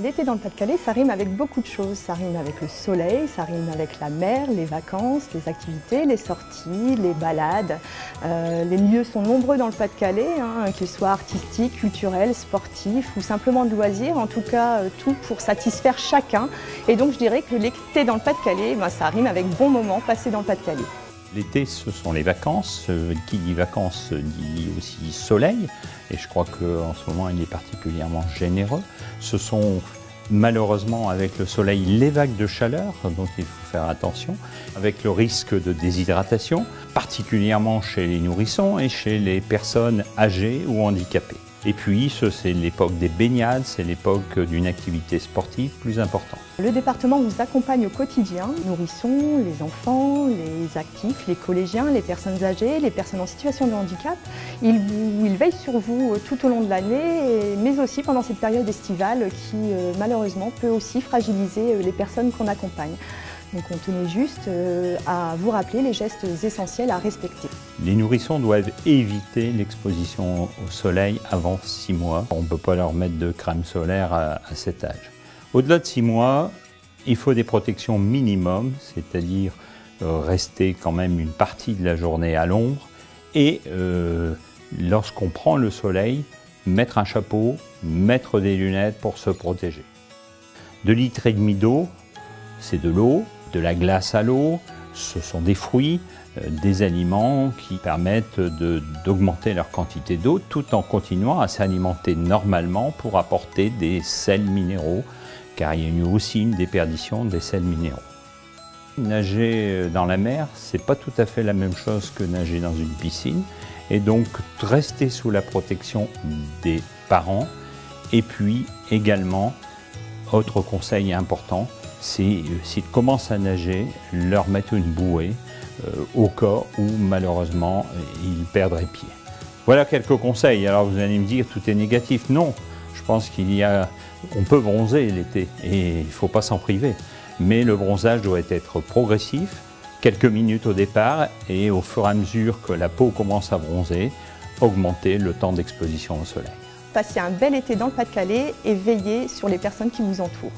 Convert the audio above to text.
L'été dans le Pas-de-Calais, ça rime avec beaucoup de choses. Ça rime avec le soleil, ça rime avec la mer, les vacances, les activités, les sorties, les balades. Les lieux sont nombreux dans le Pas-de-Calais, qu'ils soient artistiques, culturels, sportifs ou simplement de loisirs. En tout cas, tout pour satisfaire chacun. Et donc je dirais que l'été dans le Pas-de-Calais, ça rime avec bons moments passés dans le Pas-de-Calais. L'été, ce sont les vacances. Qui dit vacances dit aussi soleil. Et je crois qu'en ce moment, il est particulièrement généreux. Ce sont malheureusement, avec le soleil, les vagues de chaleur, donc il faut faire attention, avec le risque de déshydratation, particulièrement chez les nourrissons et chez les personnes âgées ou handicapées. Et puis, c'est l'époque des baignades, c'est l'époque d'une activité sportive plus importante. Le département vous accompagne au quotidien, les nourrissons, les enfants, les actifs, les collégiens, les personnes âgées, les personnes en situation de handicap. Il veille sur vous tout au long de l'année, mais aussi pendant cette période estivale qui, malheureusement, peut aussi fragiliser les personnes qu'on accompagne. Donc on tenait juste à vous rappeler les gestes essentiels à respecter. Les nourrissons doivent éviter l'exposition au soleil avant 6 mois. On ne peut pas leur mettre de crème solaire à cet âge. Au-delà de 6 mois, il faut des protections minimum, c'est-à-dire rester quand même une partie de la journée à l'ombre et lorsqu'on prend le soleil, mettre un chapeau, mettre des lunettes pour se protéger. 2,5 litres d'eau, c'est de l'eau, de la glace à l'eau, ce sont des fruits, des aliments qui permettent d'augmenter leur quantité d'eau tout en continuant à s'alimenter normalement pour apporter des sels minéraux, car il y a aussi une déperdition des sels minéraux. Nager dans la mer, c'est pas tout à fait la même chose que nager dans une piscine, et donc rester sous la protection des parents. Et puis également, autre conseil important, c'est s'ils commencent à nager, leur mettre une bouée au cas où malheureusement ils perdraient pied. Voilà quelques conseils. Alors vous allez me dire tout est négatif. Non, je pense on peut bronzer l'été et il ne faut pas s'en priver. Mais le bronzage doit être progressif, quelques minutes au départ et au fur et à mesure que la peau commence à bronzer, augmenter le temps d'exposition au soleil. Passez un bel été dans le Pas-de-Calais et veillez sur les personnes qui vous entourent.